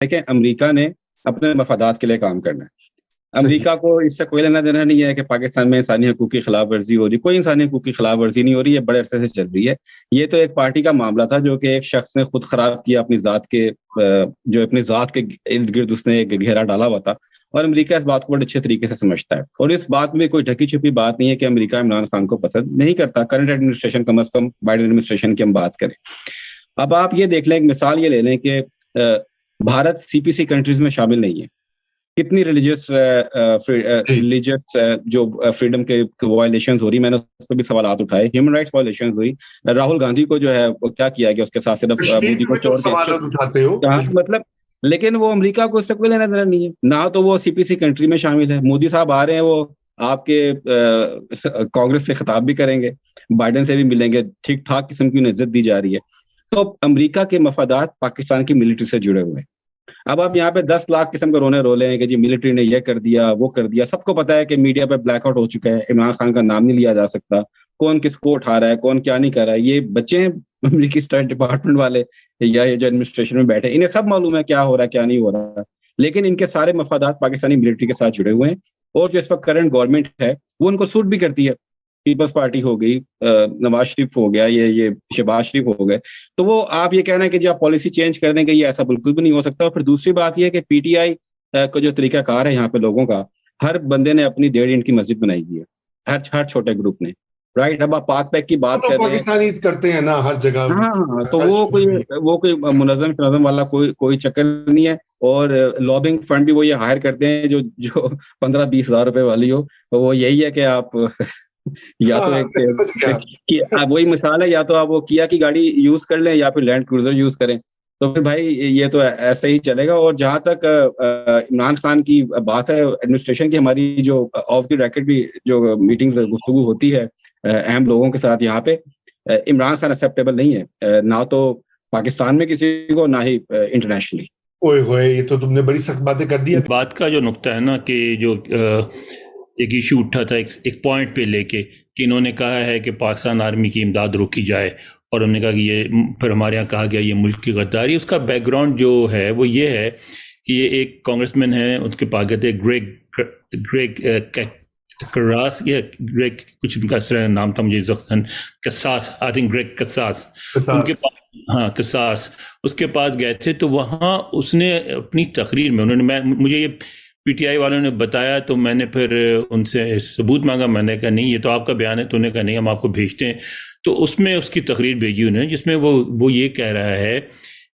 देखें, अमेरिका ने अपने मफादात के लिए काम करना है। सही। अमेरिका को इससे कोई लेना देना नहीं है कि पाकिस्तान में इंसानी हकूक की खिलाफ वर्जी हो रही, कोई इंसानी हकूक की खिलाफ वर्जी नहीं हो रही है, बड़े अरसे से चल रही है। ये तो एक पार्टी का मामला था जो कि एक शख्स ने खुद खराब किया अपनी जात के, जो अपनी जात के इर्द गिर्द उसने एक घेरा डाला हुआ था। और अमेरिका इस बात को बड़े अच्छे तरीके से समझता है, और इस बात में कोई ढकी छुपी बात नहीं है कि अमेरिका इमरान खान को पसंद नहीं करता। करंट एडमिनिस्ट्रेशन, कम अज कम बाइडेन एडमिनिस्ट्रेशन की हम बात करें। अब आप ये देख लें, एक मिसाल ये ले लें कि भारत सीपीसी कंट्रीज में शामिल नहीं है। कितनी जी। रिलीजियस जो फ्रीडम के वायलेशंस हो रही, मैंने उस पर भी सवालात उठाए। ह्यूमन राइट्स वायलेशंस हुई। राहुल गांधी को जो है वो क्या किया गया उसके साथ, सिर्फ मोदी को में जो छोड़ के सवाल उठाते हो मतलब। लेकिन वो अमेरिका को इससे कोई लेना देना नहीं है ना, तो वो सीपीसी कंट्री में शामिल है। मोदी साहब आ रहे हैं, वो आपके कांग्रेस से खिताब भी करेंगे, बाइडेन से भी मिलेंगे, ठीक ठाक किस्म की इज्जत दी जा रही है। तो अमेरिका के मफादात पाकिस्तान की मिलिट्री से जुड़े हुए हैं। अब आप यहाँ पे 10 लाख किस्म के रोने रोले हैं कि जी मिलिट्री ने ये कर दिया, वो कर दिया। सबको पता है कि मीडिया पे ब्लैकआउट हो चुका है, इमरान खान का नाम नहीं लिया जा सकता, कौन किसको उठा रहा है, कौन क्या नहीं कर रहा है। ये बच्चे हैं अमेरिकी स्टेट डिपार्टमेंट वाले या ये जो एडमिनिस्ट्रेशन में बैठे, इन्हें सब मालूम है क्या हो रहा है क्या नहीं हो रहा है। लेकिन इनके सारे मफादात पाकिस्तानी मिलिट्री के साथ जुड़े हुए हैं, और जो इस वक्त करंट गवर्नमेंट है वो उनको सूट भी करती है। पीपल्स पार्टी हो गई, नवाज शरीफ हो गया, ये शहबाज शरीफ हो गए। तो वो आप ये कहना है कि जी आप पॉलिसी चेंज कर देंगे, ये ऐसा बिल्कुल भी नहीं हो सकता। और फिर दूसरी बात यह है कि पीटीआई का जो तरीकाकार है यहाँ पे लोगों का, हर बंदे ने अपनी 1.5 इंच की मस्जिद बनाई हुई है, हर छोटे ग्रुप ने। राइट। अब आप पाक पैक की बात तो कर रहे हैं। पाकिस्तानी करते हैं ना हर जगह, हाँ हाँ, तो हर वो कोई मुनज़्ज़म शनज़्ज़म वाला कोई चक्कर नहीं है। और लॉबिंग फंड भी वो ये हायर करते हैं जो जो 15-20 हज़ार रुपए वाली हो। तो वो यही है कि आप या तो हाँ, मैं समझ गया। वही मिसाल है, या तो आप वो किया की गाड़ी यूज कर लें या फिर लैंड क्रूजर यूज करें। तो फिर भाई ये तो ऐसे ही चलेगा। और जहां तक इमरान खान की बात है, एडमिनिस्ट्रेशन की हमारी जो ऑफ द रैकेट भी जो मीटिंग्स गुफ्तगू होती है अहम लोगों के साथ यहाँ पे, इमरान खान एक्सेप्टेबल नहीं है, ना तो पाकिस्तान में किसी को, ना ही इंटरनेशनली। ओए होए, ये तो तुमने बड़ी सख्त बातें कर दी। बात का जो नुक्ता है ना कि जो एक इशू उठा था एक पॉइंट पे लेके कि इन्होंने कहा है कि पाकिस्तान आर्मी की इमदाद रोकी जाए, और उन्होंने कहा कि ये फिर हमारे यहाँ कहा गया ये मुल्क की गद्दारी। उसका बैकग्राउंड जो है वो ये है कि ये एक कांग्रेसमैन है, उनके पास गए थे ग्रेग करास या ग्रेग कुछ उनका इस तरह नाम था, मुझे कसास, आई थिंक ग्रेग कसास उनके पास, हाँ कसास, उसके पास गए थे। तो वहाँ उसने अपनी तकरीर में उन्होंने मुझे ये पीटीआई वालों ने बताया, तो मैंने फिर उनसे सबूत मांगा। मैंने कहा नहीं ये तो आपका बयान है, तो उन्होंने कहा नहीं हम आपको भेजते हैं। तो उसमें उसकी तकरीर भेजी उन्होंने, जिसमें वो ये कह रहा है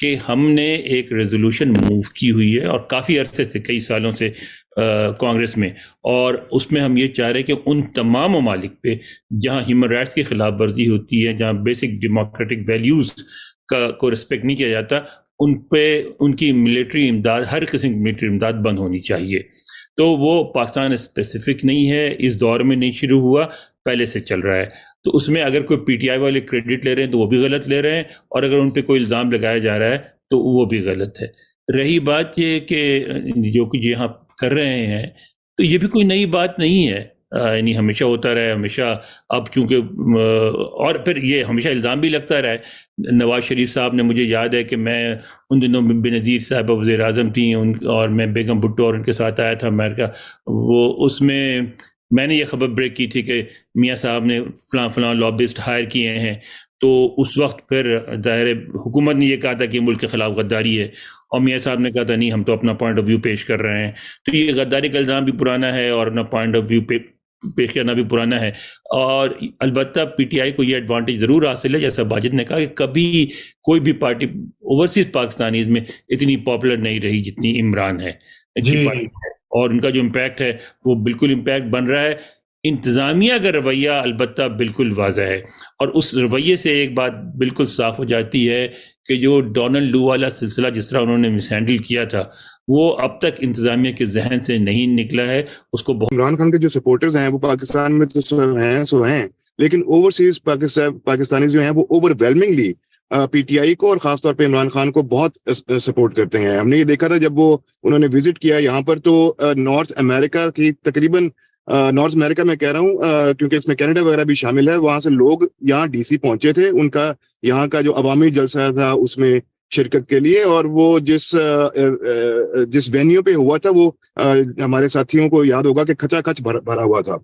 कि हमने एक रेजोल्यूशन मूव की हुई है और काफ़ी अरसे से, कई सालों से कांग्रेस में, और उसमें हम ये चाह रहे हैं कि उन तमाम ममालिक पे जहाँ ह्यूमन राइट्स की खिलाफ वर्जी होती है, जहाँ बेसिक डेमोक्रेटिक वैल्यूज़ को रिस्पेक्ट नहीं किया जाता, उन पे उनकी मिलिट्री इमदाद, हर किस्म की मिलिट्री इमदाद बंद होनी चाहिए। तो वो पाकिस्तान स्पेसिफिक नहीं है, इस दौर में नहीं शुरू हुआ, पहले से चल रहा है। तो उसमें अगर कोई पीटीआई वाले क्रेडिट ले रहे हैं तो वो भी गलत ले रहे हैं, और अगर उन पे कोई इल्ज़ाम लगाया जा रहा है तो वो भी गलत है। रही बात ये कि जो कुछ यहाँ कर रहे हैं, तो ये भी कोई नई बात नहीं है, यानी हमेशा होता रहा है, हमेशा। अब चूंकि और फिर ये हमेशा इल्ज़ाम भी लगता रहा है। नवाज शरीफ साहब ने, मुझे याद है कि मैं उन दिनों बेनज़ीर साहब वज़ीर आज़म थी और मैं बेगम भुट्टो और उनके साथ आया था अमेरिका। वो उसमें मैंने ये खबर ब्रेक की थी कि मियाँ साहब ने फ़लाँ लॉबिस्ट हायर किए हैं। तो उस वक्त फिर ज़ाहिर हुकूमत ने ये कहा था कि मुल्क के ख़िलाफ़ गद्दारी है, और मियाँ साहब ने कहा था नहीं हम तो अपना पॉइंट ऑफ व्यू पेश कर रहे हैं। तो ये गद्दारी का इल्ज़ाम भी पुराना है और अपना पॉइंट ऑफ व्यू पेश करना भी पुराना है। और अलबत्ता पीटीआई को ये एडवांटेज ज़रूर हासिल है, जैसा बाजिद ने कहा, कि कभी कोई भी पार्टी ओवरसीज़ पाकिस्तानीज़ में इतनी पॉपुलर नहीं रही जितनी इमरान है की पार्टी है, और उनका जो इम्पैक्ट है वो बिल्कुल इम्पैक्ट बन रहा है। इंतज़ामिया का रवैया अलबत्ता बिल्कुल वाज़ह है, और उस रवैये से एक बात बिल्कुल साफ़ हो जाती है कि जो डोनाल्ड लू वाला सिलसिला जिस तरह उन्होंने मिसहैंडल किया था, वो अब तक इंतज़ामिया के जहन से नहीं निकला है। उसको इमरान खान के जो सपोर्टर्स हैं वो पाकिस्तान में तो सो हैं, लेकिन ओवरसीज पाकिस्तानी जो हैं वो ओवरवेलमिंगली पीटीआई को और खासतौर पे इमरान खान को बहुत सपोर्ट करते हैं। हमने ये देखा था जब वो उन्होंने विजिट किया यहाँ पर, तो नॉर्थ अमेरिका की तकरीबन, नॉर्थ अमेरिका में कह रहा हूँ क्योंकि इसमें कनाडा वगैरह भी शामिल है, वहां से लोग यहाँ डीसी पहुंचे थे। उनका यहाँ का जो अवामी जलसा था उसमें शिरकत के लिए, और वो जिस वेन्यू पे हुआ था वो हमारे साथियों को याद होगा कि खचाखच भरा हुआ था।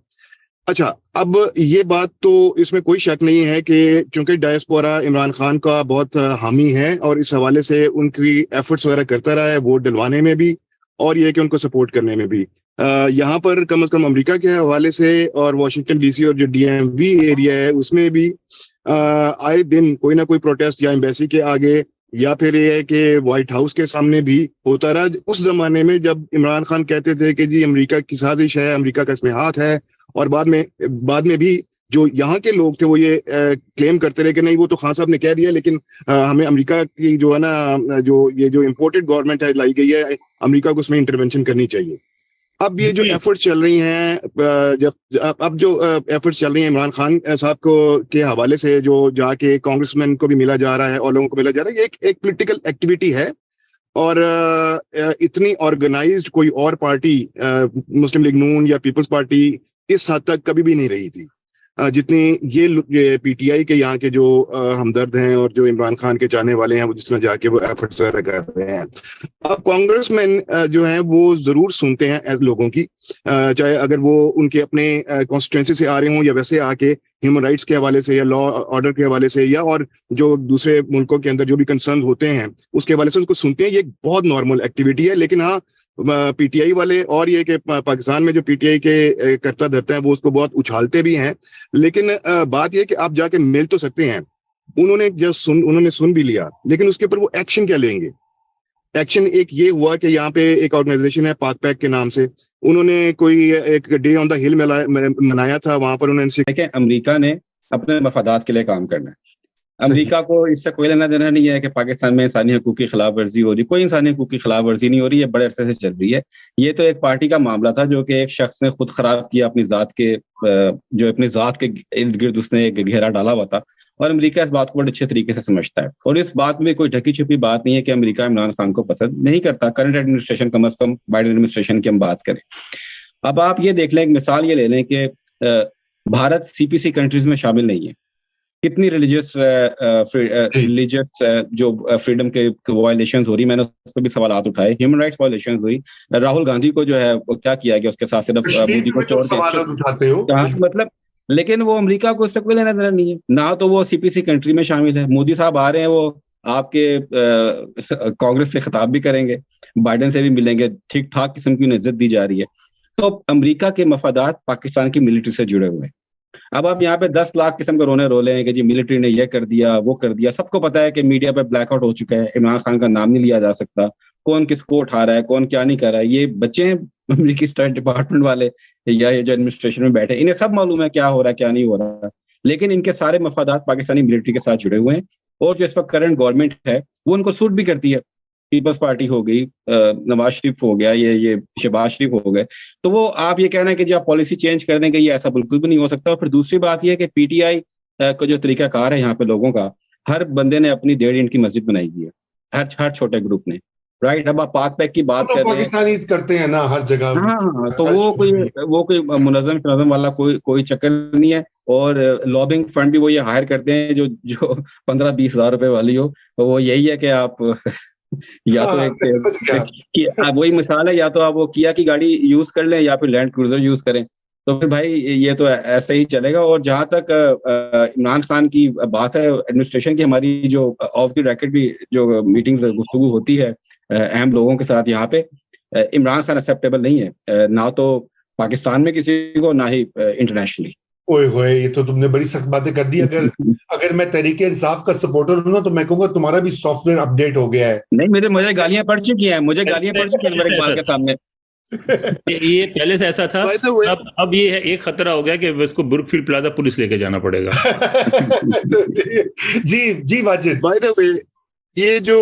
अच्छा, अब ये बात तो इसमें कोई शक नहीं है कि चूंकि डायस्पोरा इमरान खान का बहुत हामी है और इस हवाले से उनकी एफर्ट्स वगैरह करता रहा है, वोट दिलवाने में भी और ये कि उनको सपोर्ट करने में भी। यहाँ पर कम से कम अमेरिका के हवाले से और वाशिंगटन डीसी और जो डीएमवी एरिया है उसमें भी आए दिन कोई ना कोई प्रोटेस्ट या एम्बेसी के आगे या फिर ये है कि व्हाइट हाउस के सामने भी होता रहा। उस जमाने में जब इमरान खान कहते थे कि जी अमेरिका की साजिश है, अमेरिका का इसमें हाथ है, और बाद में भी जो यहाँ के लोग थे वो ये क्लेम करते रहे कि नहीं वो तो खान साहब ने कह दिया, लेकिन हमें अमेरिका की जो है ना जो इम्पोर्टेड गवर्नमेंट है लाई गई है, अमेरिका को उसमें इंटरवेंशन करनी चाहिए। अब ये जो एफर्ट्स चल रही हैं, अब जो एफर्ट्स चल रही हैं इमरान खान साहब को के हवाले से, जो जाके कांग्रेसमैन को भी मिला जा रहा है और लोगों को मिला जा रहा है, ये एक पॉलिटिकल एक्टिविटी है। और इतनी ऑर्गेनाइज्ड कोई और पार्टी मुस्लिम लीग नून या पीपल्स पार्टी इस हद तक कभी भी नहीं रही थी जितनी ये पीटीआई के यहाँ के जो हमदर्द हैं और जो इमरान खान के चाहने वाले हैं वो जिस तरह जाके वो एफर्ट्स कर रहे हैं। अब कांग्रेसमैन जो हैं वो जरूर सुनते हैं लोगों की, चाहे अगर वो उनके अपने कॉन्स्टिट्यूएंसी से आ रहे हों या वैसे आके ह्यूमन राइट्स के हवाले से या लॉ ऑर्डर के हवाले से या और जो दूसरे मुल्कों के अंदर जो भी कंसर्न होते हैं उसके हवाले से उनको सुनते हैं। ये एक बहुत नॉर्मल एक्टिविटी है। लेकिन हाँ, पीटीआई वाले और ये कि पाकिस्तान में जो पीटीआई के करता धरता है वो उसको बहुत उछालते भी हैं। लेकिन बात यह कि आप जाके मिल तो सकते हैं। उन्होंने सुन भी लिया, लेकिन उसके ऊपर वो एक्शन क्या लेंगे? एक्शन एक ये हुआ कि यहाँ पे एक ऑर्गेनाइजेशन है पाक पैक के नाम से, उन्होंने कोई एक डे ऑन द हिल मनाया था। वहां पर उन्होंने अमेरिका ने अपने मफादात के लिए काम करना है। अमेरिका को इससे कोई लेना देना नहीं है कि पाकिस्तान में इंसानी हकूक की खिलाफ वर्जी हो रही। कोई इंसानी हकूक की खिलाफ वर्जी नहीं हो रही है, बड़े अरसे से चल रही है। ये तो एक पार्टी का मामला था जो कि एक शख्स ने खुद खराब किया, अपनी जात के इर्द गिर्द उसने एक घेरा डाला हुआ था। और अमेरिका इस बात को बड़े अच्छे तरीके से समझता है और इस बात में कोई ढकी छुपी बात नहीं है कि अमेरिका इमरान खान को पसंद नहीं करता। करंट एडमिनिस्ट्रेशन, कम अज कम बाइडेन एडमिनिस्ट्रेशन की हम बात करें। अब आप ये देख लें, एक मिसाल ये ले लें कि भारत सीपीसी कंट्रीज में शामिल नहीं है। कितनी रिलीजियस जो फ्रीडम के वायलेशंस हो रही, मैंने उस पर भी सवालात उठाए। ह्यूमन राइट्स वायलेशंस हुई। राहुल गांधी को जो है वो क्या किया गया, उसके साथ सिर्फ मोदी को छोड़ के, मतलब, लेकिन वो अमेरिका को इससे कोई लेना देना नहीं है। ना तो वो सीपीसी कंट्री में शामिल है। मोदी साहब आ रहे हैं, वो आपके कांग्रेस से खिताब भी करेंगे, बाइडेन से भी मिलेंगे, ठीक ठाक किस्म की इज्जत दी जा रही है। तो अमेरिका के मफादात पाकिस्तान की मिलिट्री से जुड़े हुए हैं। अब आप यहाँ पे 10 लाख किस्म के रोले हैं कि जी मिलिट्री ने ये कर दिया, वो कर दिया। सबको पता है कि मीडिया पे ब्लैकआउट हो चुका है, इमरान खान का नाम नहीं लिया जा सकता, कौन किसको उठा रहा है, कौन क्या नहीं कर रहा है। ये बच्चे हैं अमेरिकी स्टेट डिपार्टमेंट वाले या ये जो एडमिनिस्ट्रेशन में बैठे, इन्हें सब मालूम है क्या हो रहा है क्या नहीं हो रहा है। लेकिन इनके सारे मफादात पाकिस्तानी मिलिट्री के साथ जुड़े हुए हैं और जो इस वक्त करंट गवर्नमेंट है वो उनको सूट भी करती है। पीपल्स पार्टी हो गई, नवाज शरीफ हो गया, ये शहबाज शरीफ हो गए। तो वो आप ये कहना है कि जी आप पॉलिसी चेंज कर देंगे, ये ऐसा बिल्कुल भी नहीं हो सकता। और फिर दूसरी बात यह है कि पीटीआई का जो तरीकाकार है यहाँ पे लोगों का, हर बंदे ने अपनी 1.5 इंच की मस्जिद बनाई हुई है, हर छोटे ग्रुप ने, राइट। अब आप पाक पैक की बात कर रहे हैं, पाकिस्तानीज करते हैं ना हर जगह। हाँ, तो वो कोई मुनज़्ज़म शनज़्ज़म वाला कोई चक्कर नहीं है। और लॉबिंग फंड भी वो ये हायर करते हैं जो 15-20 हज़ार रुपए वाली हो। वो यही है कि आप या तो एक वही मिसाल है, या तो आप वो किया की गाड़ी यूज कर लें या फिर लैंड क्रूजर यूज करें। तो फिर भाई ये तो ऐसे ही चलेगा। और जहां तक इमरान खान की बात है, एडमिनिस्ट्रेशन की हमारी जो ऑफ द रिकॉर्ड भी जो मीटिंग्स गुफ्तगू होती है अहम लोगों के साथ, यहाँ पे इमरान खान एक्सेप्टेबल नहीं है, ना तो पाकिस्तान में किसी को, ना ही इंटरनेशनली। ओए होए, ये तो तुमने बड़ी सख्त बातें कर दी। अगर मैं तहरीके इंसाफ का सपोर्टर हूं ना तो मैं कहूंगा तुम्हारा भी सॉफ्टवेयर अपडेट हो गया है। नहीं, मुझे गालियां पड़ चुकी हैं, मेरे इकबाल के सामने। ये पहले से ऐसा था, अब ये है एक खतरा हो गया कि इसको बुर्कफील्ड प्लाजा पुलिस लेके जाना पड़ेगा। जी वाजिद, बाय द वे, ये जो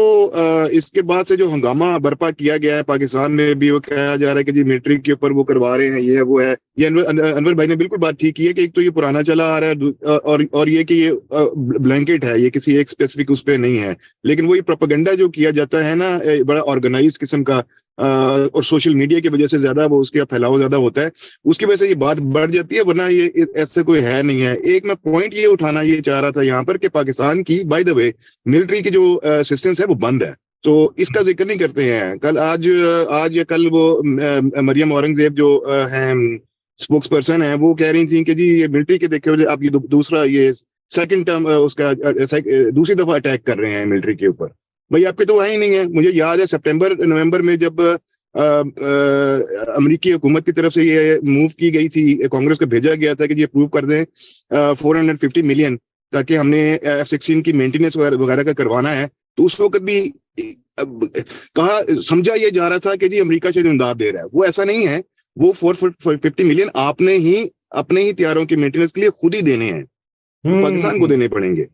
इसके बाद से जो हंगामा बर्पा किया गया है पाकिस्तान में भी, वो कहा जा रहा है कि जी मिलिट्री के ऊपर वो करवा रहे हैं, ये है वो है। ये अनवर भाई ने बिल्कुल बात ठीक की है कि एक तो ये पुराना चला आ रहा है और ये कि ये ब्लैंकेट है, ये किसी एक स्पेसिफिक उस पे नहीं है। लेकिन वही प्रोपेगेंडा जो किया जाता है ना, बड़ा ऑर्गेनाइज्ड किस्म का, और सोशल मीडिया की वजह से ज्यादा वो उसका फैलाव ज्यादा होता है, उसकी वजह से ये बात बढ़ जाती है, वरना ये ऐसे कोई है नहीं है। एक मैं पॉइंट ये उठाना ये चाह रहा था यहाँ पर कि पाकिस्तान की बाय द वे मिलिट्री की जो असिस्टेंस है वो बंद है, तो इसका जिक्र नहीं करते हैं। कल आज या कल वो मरियम औरंगजेब जो हैं स्पोक्स पर्सन है, वो कह रही थी कि जी ये मिलिट्री के देखे आप ये दूसरा ये सेकंड टर्म उसका दूसरी दफा अटैक कर रहे हैं मिलिट्री के ऊपर। भाई आपके तो वही नहीं है। मुझे याद है सितंबर नवंबर में जब अमेरिकी हुकूमत की तरफ से ये मूव की गई थी, कांग्रेस को भेजा गया था कि ये अप्रूव कर दें 450 मिलियन ताकि हमने F-16 की मेंटेनेंस वगैरह का करवाना है, तो उस वक्त भी कहा समझा ये जा रहा था कि जी अमेरिका से इमदाद दे रहा है। वो ऐसा नहीं है, वो 450 मिलियन आपने ही अपने ही तैयारों की मेंटेनेंस के लिए खुद ही देने हैं, तो पाकिस्तान को देने पड़ेंगे।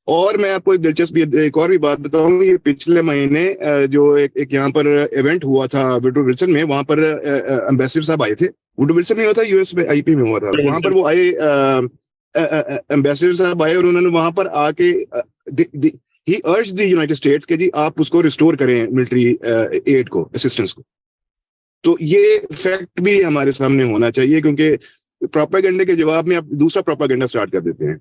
और मैं आपको एक दिलचस्प एक और भी बात बताऊं, ये पिछले महीने जो एक यहाँ पर इवेंट हुआ था वुडरो विल्सन में, वहां पर एम्बेसडर साहब आए थे। वुडरो विल्सन में हुआ था, यूएस में आईपी में हुआ था, वहां पर वो आए एम्बेसडर साहब आए और उन्होंने वहां पर आके ही अर्ज द यूनाइटेड स्टेट्स के जी आप उसको रिस्टोर करें मिलिट्री एड को, असिस्टेंस को। तो ये फैक्ट भी हमारे सामने होना चाहिए, क्योंकि प्रोपेगेंडे के जवाब में आप दूसरा प्रोपेगेंडा स्टार्ट कर देते हैं।